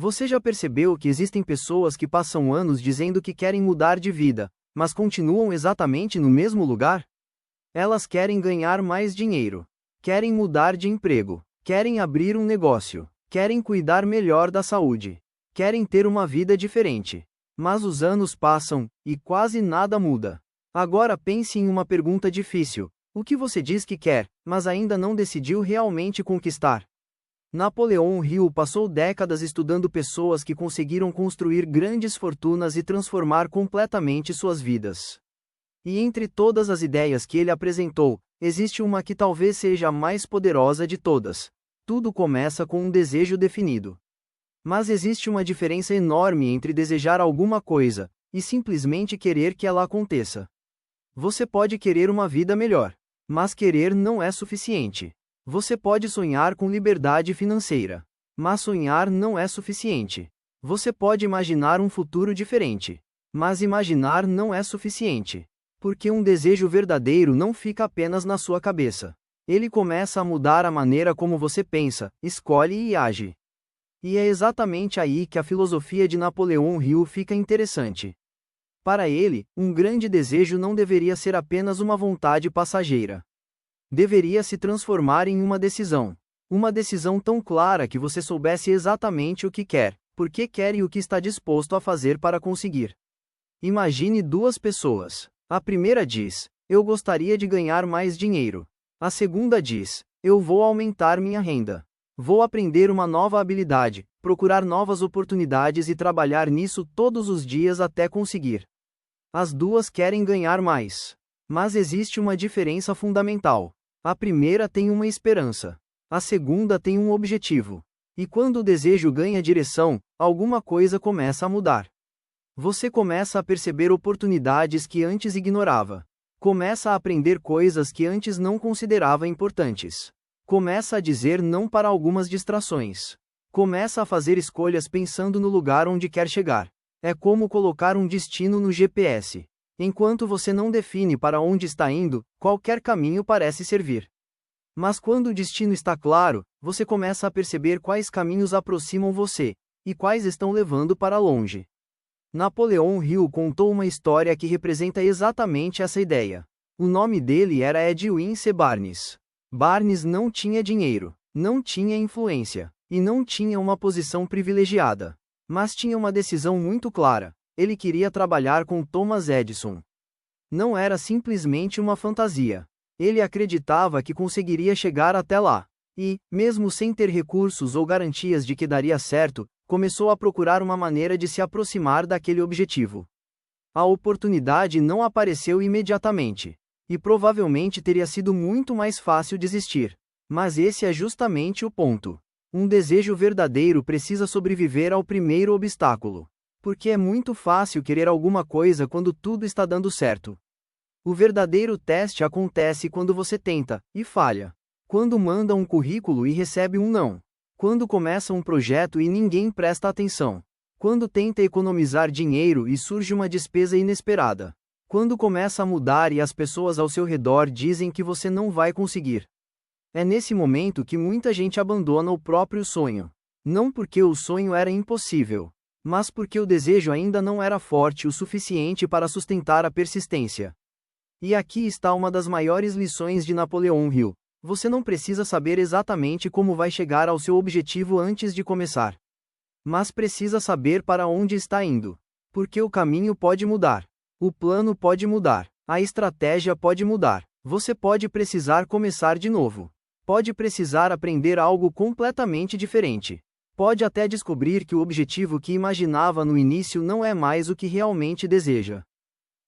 Você já percebeu que existem pessoas que passam anos dizendo que querem mudar de vida, mas continuam exatamente no mesmo lugar? Elas querem ganhar mais dinheiro, querem mudar de emprego, querem abrir um negócio, querem cuidar melhor da saúde, querem ter uma vida diferente. Mas os anos passam, e quase nada muda. Agora pense em uma pergunta difícil: o que você diz que quer, mas ainda não decidiu realmente conquistar? Napoleão Hill passou décadas estudando pessoas que conseguiram construir grandes fortunas e transformar completamente suas vidas. E entre todas as ideias que ele apresentou, existe uma que talvez seja a mais poderosa de todas. Tudo começa com um desejo definido. Mas existe uma diferença enorme entre desejar alguma coisa e simplesmente querer que ela aconteça. Você pode querer uma vida melhor, mas querer não é suficiente. Você pode sonhar com liberdade financeira, mas sonhar não é suficiente. Você pode imaginar um futuro diferente, mas imaginar não é suficiente. Porque um desejo verdadeiro não fica apenas na sua cabeça. Ele começa a mudar a maneira como você pensa, escolhe e age. E é exatamente aí que a filosofia de Napoleão Hill fica interessante. Para ele, um grande desejo não deveria ser apenas uma vontade passageira. Deveria se transformar em uma decisão. Uma decisão tão clara que você soubesse exatamente o que quer, por que quer e o que está disposto a fazer para conseguir. Imagine duas pessoas. A primeira diz: eu gostaria de ganhar mais dinheiro. A segunda diz: eu vou aumentar minha renda. Vou aprender uma nova habilidade, procurar novas oportunidades e trabalhar nisso todos os dias até conseguir. As duas querem ganhar mais. Mas existe uma diferença fundamental. A primeira tem uma esperança. A segunda tem um objetivo. E quando o desejo ganha direção, alguma coisa começa a mudar. Você começa a perceber oportunidades que antes ignorava. Começa a aprender coisas que antes não considerava importantes. Começa a dizer não para algumas distrações. Começa a fazer escolhas pensando no lugar onde quer chegar. É como colocar um destino no GPS. Enquanto você não define para onde está indo, qualquer caminho parece servir. Mas quando o destino está claro, você começa a perceber quais caminhos aproximam você, e quais estão levando para longe. Napoleão Hill contou uma história que representa exatamente essa ideia. O nome dele era Edwin C. Barnes. Barnes não tinha dinheiro, não tinha influência, e não tinha uma posição privilegiada. Mas tinha uma decisão muito clara: ele queria trabalhar com Thomas Edison. Não era simplesmente uma fantasia. Ele acreditava que conseguiria chegar até lá. E, mesmo sem ter recursos ou garantias de que daria certo, começou a procurar uma maneira de se aproximar daquele objetivo. A oportunidade não apareceu imediatamente. E provavelmente teria sido muito mais fácil desistir. Mas esse é justamente o ponto. Um desejo verdadeiro precisa sobreviver ao primeiro obstáculo. Porque é muito fácil querer alguma coisa quando tudo está dando certo. O verdadeiro teste acontece quando você tenta, e falha. Quando manda um currículo e recebe um não. Quando começa um projeto e ninguém presta atenção. Quando tenta economizar dinheiro e surge uma despesa inesperada. Quando começa a mudar e as pessoas ao seu redor dizem que você não vai conseguir. É nesse momento que muita gente abandona o próprio sonho. Não porque o sonho era impossível, mas porque o desejo ainda não era forte o suficiente para sustentar a persistência. E aqui está uma das maiores lições de Napoleão Hill. Você não precisa saber exatamente como vai chegar ao seu objetivo antes de começar. Mas precisa saber para onde está indo. Porque o caminho pode mudar. O plano pode mudar, a estratégia pode mudar, você pode precisar começar de novo. Pode precisar aprender algo completamente diferente. Pode até descobrir que o objetivo que imaginava no início não é mais o que realmente deseja.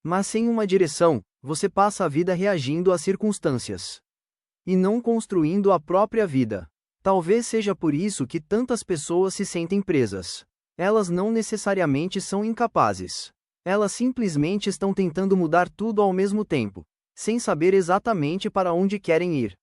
Mas sem uma direção, você passa a vida reagindo às circunstâncias. E não construindo a própria vida. Talvez seja por isso que tantas pessoas se sentem presas. Elas não necessariamente são incapazes. Elas simplesmente estão tentando mudar tudo ao mesmo tempo, sem saber exatamente para onde querem ir.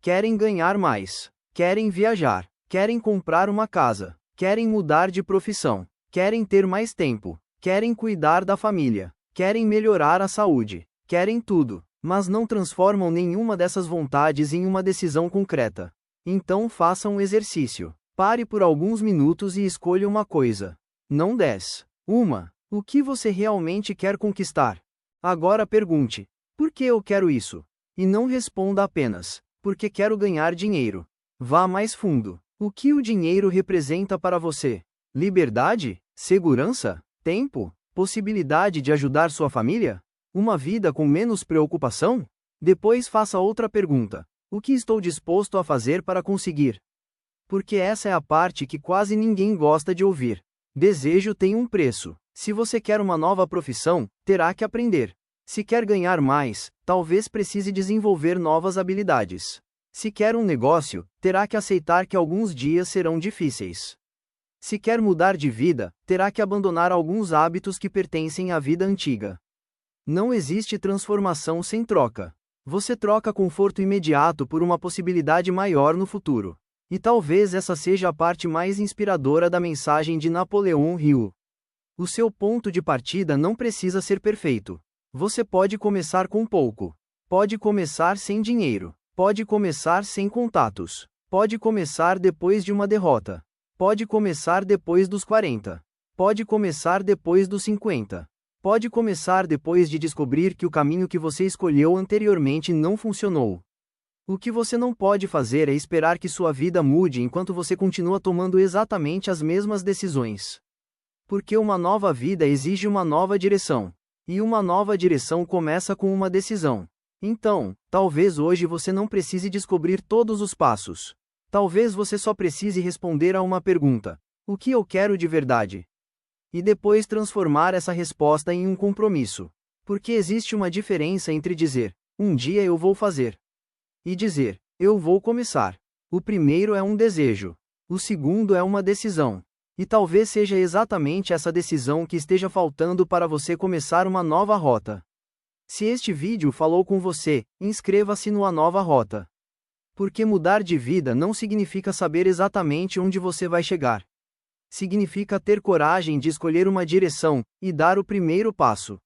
Querem ganhar mais, querem viajar, querem comprar uma casa, querem mudar de profissão, querem ter mais tempo, querem cuidar da família, querem melhorar a saúde, querem tudo, mas não transformam nenhuma dessas vontades em uma decisão concreta. Então faça um exercício. Pare por alguns minutos e escolha uma coisa. Não 10. O que você realmente quer conquistar? Agora pergunte: por que eu quero isso? E não responda apenas: porque quero ganhar dinheiro. Vá mais fundo. O que o dinheiro representa para você? Liberdade? Segurança? Tempo? Possibilidade de ajudar sua família? Uma vida com menos preocupação? Depois faça outra pergunta: o que estou disposto a fazer para conseguir? Porque essa é a parte que quase ninguém gosta de ouvir. Desejo tem um preço. Se você quer uma nova profissão, terá que aprender. Se quer ganhar mais, talvez precise desenvolver novas habilidades. Se quer um negócio, terá que aceitar que alguns dias serão difíceis. Se quer mudar de vida, terá que abandonar alguns hábitos que pertencem à vida antiga. Não existe transformação sem troca. Você troca conforto imediato por uma possibilidade maior no futuro. E talvez essa seja a parte mais inspiradora da mensagem de Napoleão Hill. O seu ponto de partida não precisa ser perfeito. Você pode começar com pouco. Pode começar sem dinheiro. Pode começar sem contatos. Pode começar depois de uma derrota. Pode começar depois dos 40. Pode começar depois dos 50. Pode começar depois de descobrir que o caminho que você escolheu anteriormente não funcionou. O que você não pode fazer é esperar que sua vida mude enquanto você continua tomando exatamente as mesmas decisões. Porque uma nova vida exige uma nova direção. E uma nova direção começa com uma decisão. Então, talvez hoje você não precise descobrir todos os passos. Talvez você só precise responder a uma pergunta: o que eu quero de verdade? E depois transformar essa resposta em um compromisso. Porque existe uma diferença entre dizer: um dia eu vou fazer, e dizer: eu vou começar. O primeiro é um desejo. O segundo é uma decisão. E talvez seja exatamente essa decisão que esteja faltando para você começar uma nova rota. Se este vídeo falou com você, inscreva-se no A Nova Rota. Porque mudar de vida não significa saber exatamente onde você vai chegar. Significa ter coragem de escolher uma direção e dar o primeiro passo.